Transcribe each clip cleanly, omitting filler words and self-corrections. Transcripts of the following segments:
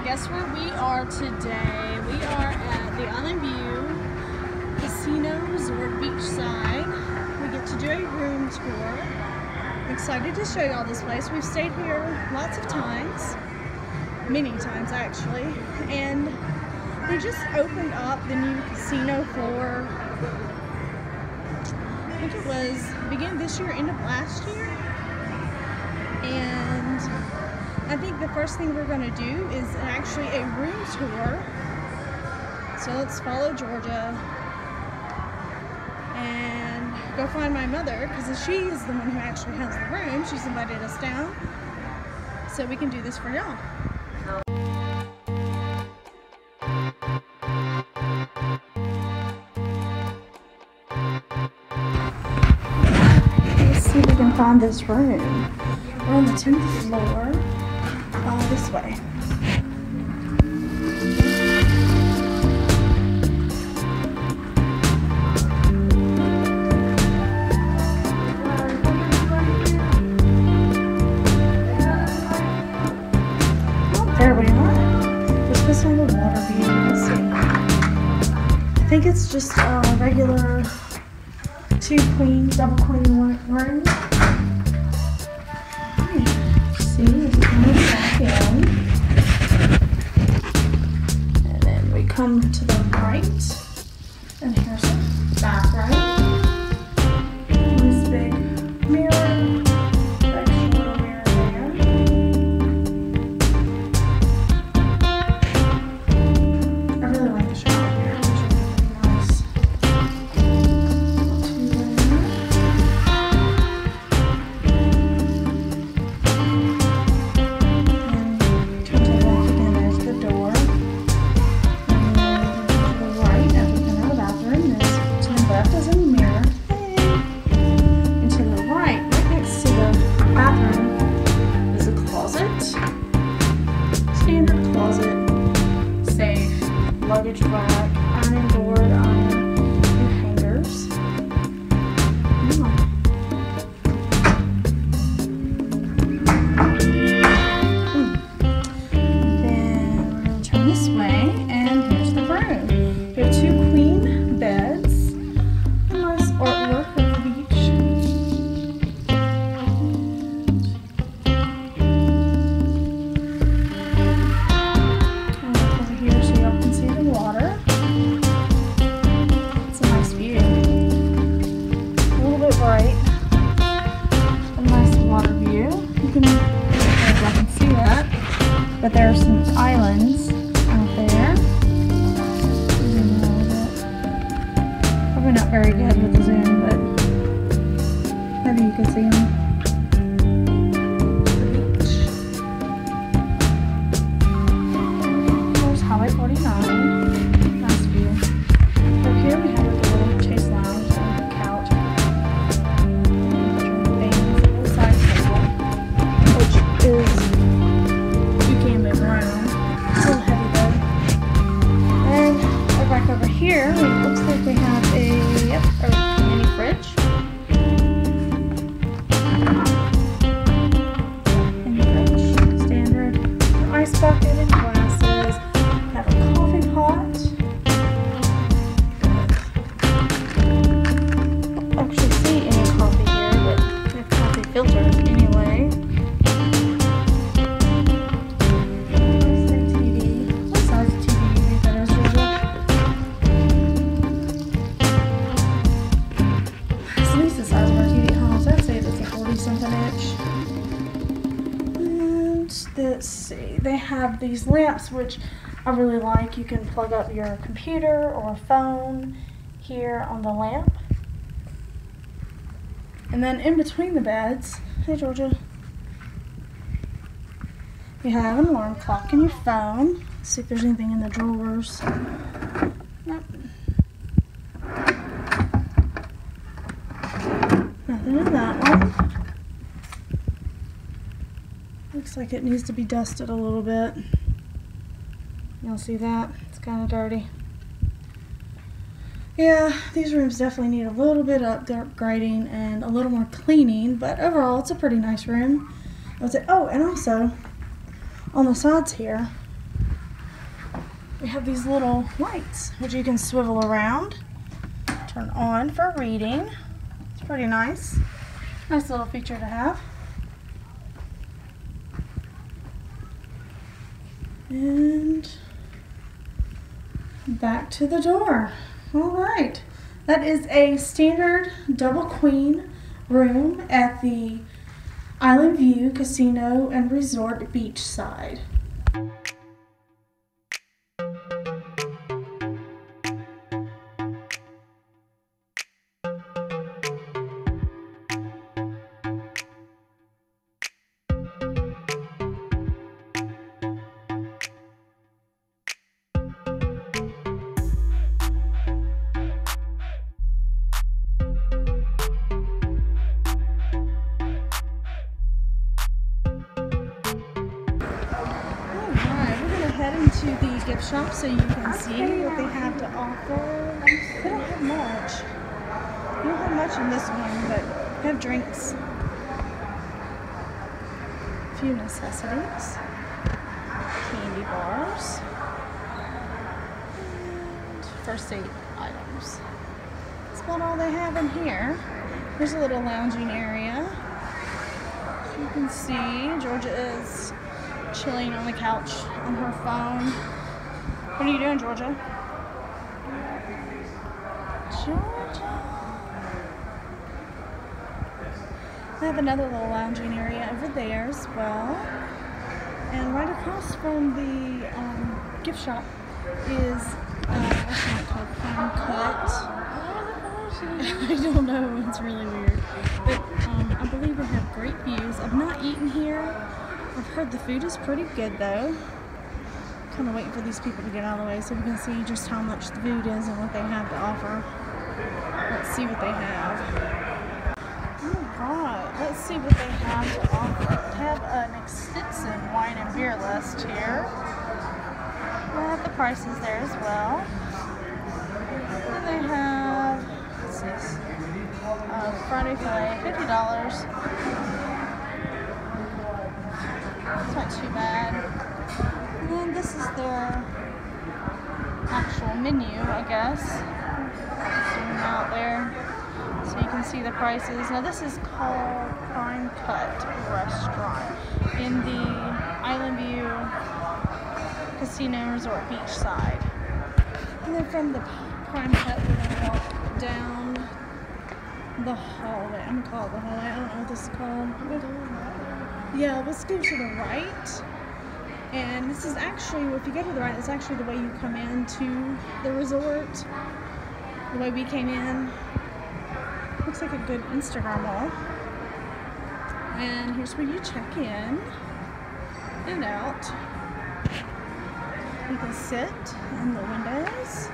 guess where we are today? We are at the Island View Casino Resort Beachside. We get to do a room tour. I'm excited to show y'all this place. We've stayed here lots of times, many times actually, and they just opened up the new casino floor. I think it was beginning this year, end of last year, and I think the first thing we're going to do is actually a room tour. So let's follow Georgia and go find my mother, because she is the one who actually has the room. She's invited us down so we can do this for y'all. Let's see if we can find this room. We're on the 10th floor. This way. Oh, there we are. We're supposed to have a water view. Let's see. I think it's just a regular double queen room. And then we come to the right, and here's the bathroom. Nice big mirror, extra little mirror there. I really like the shower here. It's really nice. Luggage rack, ironing board, iron, and hangers. Then we're going to turn this way, and here's the room. We have 2 queen beds. A nice artwork of the beach. Water. It's a nice view. A little bit bright. A nice water view. You can, I can see that. But there are some islands out there. Zoom in a little bit. Probably not very good with the zoom, but maybe you can see them. There's Highway 49. Here we have like a little chase lounge and a couch, things, a little side table, which is, you can move around. It's a little heavy though. And back over here, it looks like we have a mini fridge. Mini fridge, standard, ice bucket and glasses. We have a coffee pot. Filters anyway. TV. What size TV do you think that is, Georgia? It's at least the size of our TV at home, so I'd say it's a 40-something inch. And let's see, they have these lamps, which I really like. You can plug up your computer or phone here on the lamp. And then in between the beds, hey Georgia, you have an alarm clock and your phone. Let's see if there's anything in the drawers. Nope. Nothing in that one. Looks like it needs to be dusted a little bit. You'll see that? It's kind of dirty. Yeah, these rooms definitely need a little bit of upgrading and a little more cleaning, but overall it's a pretty nice room. I would say, oh, and also on the sides here, We have these little lights which you can swivel around, turn on for reading. It's pretty nice. Nice little feature to have. And back to the door. All right. That is a standard double queen room at the Island View Casino and Resort Beachside. Into the gift shop so you can see what they have to offer. They don't have much. They don't have much in this one, but they have drinks. A few necessities. Candy bars. And first aid items. That's about all they have in here. Here's a little lounging area. As you can see, Georgia is chilling on the couch on her phone. What are you doing, Georgia? Georgia. I have another little lounging area over there as well. And right across from the gift shop is what's that called? Prime Cut. I don't know. It's really weird. But I believe they have great views. I've not eaten here. I've heard the food is pretty good though. Kind of waiting for these people to get out of the way so we can see just how much the food is and what they have to offer. Let's see what they have. Oh God, let's see what they have to offer. They have an extensive wine and beer list here. We'll have the prices there as well. And they have, what's this? Friday fillet, $50. It's not too bad. And then this is their actual menu, I guess. Zoom out there so you can see the prices. Now this is called Prime Cut Restaurant in the Island View Casino and Resort Beachside. And then from the Prime Cut we're going to walk down the hallway. I'm going to call it the hallway. I don't know what this is called. Yeah, let's go to the right. And this is actually, if you go to the right, it's actually the way you come into the resort. The way we came in. Looks like a good Instagram wall. And here's where you check in and out. You can sit in the windows.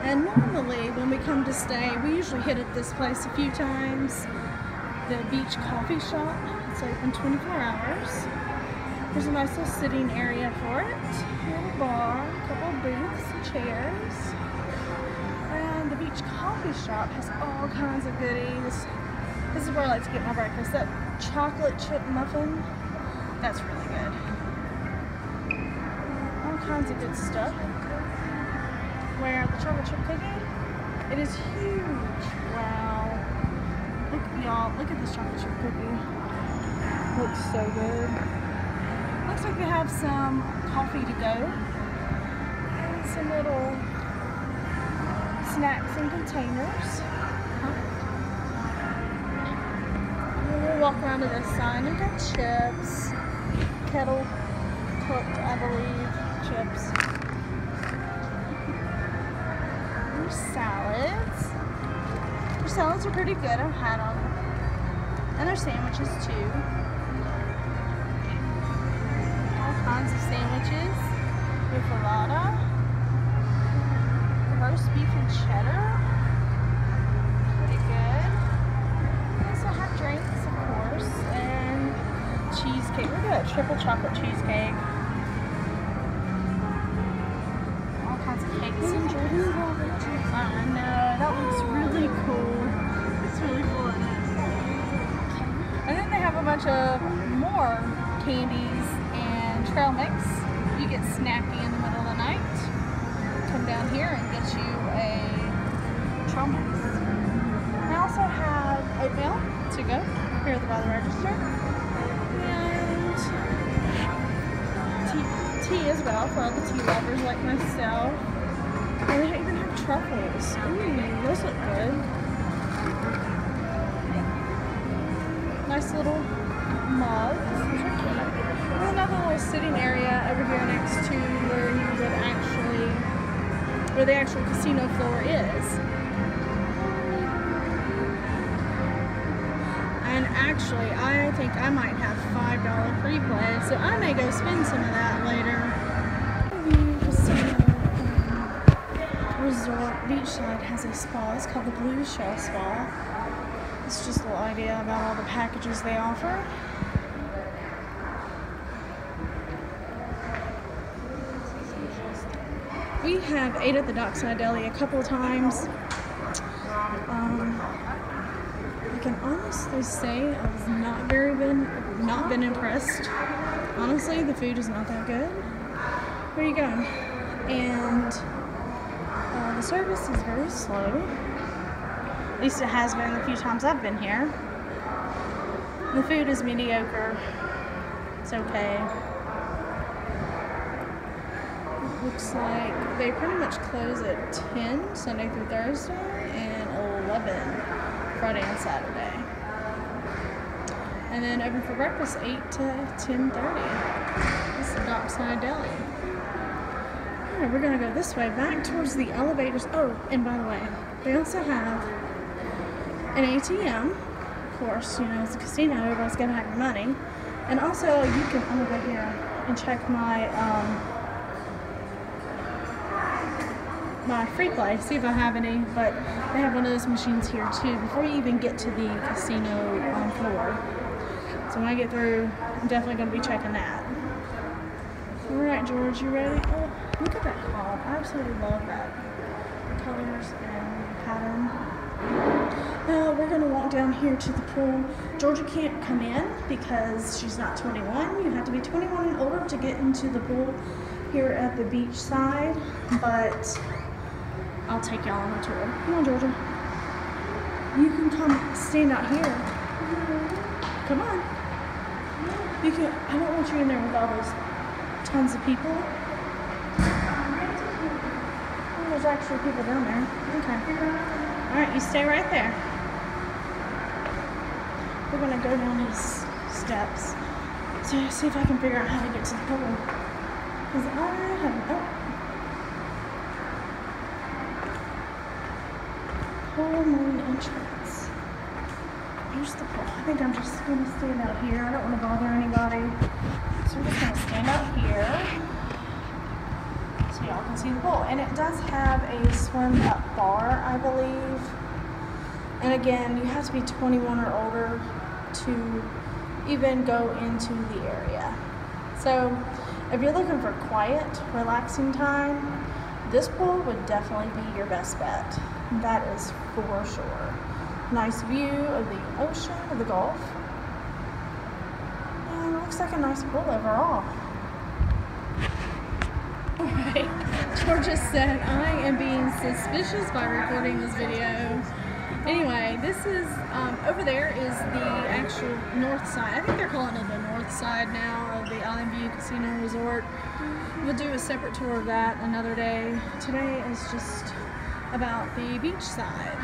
And normally when we come to stay, we usually hit at this place a few times. The Beach Coffee Shop. It's open 24 hours. There's a nice little sitting area for it. A little bar, a couple of booths and chairs. And the Beach Coffee Shop has all kinds of goodies. This is where I like to get my breakfast. That chocolate chip muffin, that's really good. All kinds of good stuff. Where the chocolate chip cookie, it is huge. Wow. Look, y'all, look at this chocolate chip cookie. Looks so good. Looks like they have some coffee to go. And some little snacks in containers. We'll walk around to this side. We've got chips. Kettle cooked, I believe, chips. Salads. Their salads are pretty good. I've had them. And their sandwiches too. All kinds of sandwiches. Buffalata. Roast beef and cheddar. Pretty good. We also have drinks, of course. And cheesecake. Look at that triple chocolate cheesecake. All kinds of cakes and drinks. I know, that looks really cool. It's really cool, isn't it? bunch of more candies and trail mix. You get snacky in the middle of the night. Come down here and get you a trail mix. I also have oatmeal to go here by the register. And tea as well for all the tea lovers like myself. And they even have truffles. Ooh, those look good. Nice little mugs. There's another little sitting area over here next to where you would actually, where the actual casino floor is. And actually, I think I might have $5 free play, so I may go spend some of that later. Resort Beachside has a spa. It's called the Blue Shell Spa. It's just a little idea about all the packages they offer. We have ate at the Dockside Deli a couple of times. I can honestly say I was not been impressed. Honestly, the food is not that good. Where are you going? And the service is very slow. At least it has been the few times I've been here. The food is mediocre. It's okay. It looks like they pretty much close at 10 Sunday through Thursday and 11 Friday and Saturday. And then open for breakfast 8 to 10:30. This is the Dockside Deli. Alright, we're gonna go this way back towards the elevators. Oh, and by the way, they also have an ATM. Of course, you know, it's a casino, everybody's gonna have your money. And also, you can, I'm gonna go here and check my my free play, see if I have any, but they have one of those machines here too before you even get to the casino floor. So when I get through, I'm definitely going to be checking that. Alright, George, you ready? Oh, look at that cloth. I absolutely love that. The colors and pattern. Now we're going to walk down here to the pool. Georgia can't come in because she's not 21. You have to be 21 and older to get into the pool here at the beach side, but I'll take y'all on a tour. Come on, Georgia. You can come stand out here. Come on. You can. I don't want you in there with all those tons of people. Oh, there's actually people down there. Okay. All right, you stay right there. We're gonna go down these steps to see if I can figure out how to get to the pool. Because I haven't. Pool main entrance. Here's the pool. I think I'm just going to stand out here. I don't want to bother anybody. So we're just going to stand out here so y'all can see the pool. And it does have a swim up bar, I believe. And again, you have to be 21 or older to even go into the area. So if you're looking for quiet, relaxing time, this pool would definitely be your best bet. That is for sure. Nice view of the ocean, of the Gulf. And it looks like a nice pool overall. Alright, Georgia said I am being suspicious by recording this video. Anyway, this is, over there is the actual north side. I think they're calling it the north side now of the Island View Casino Resort. We'll do a separate tour of that another day. Today is just about the beach side.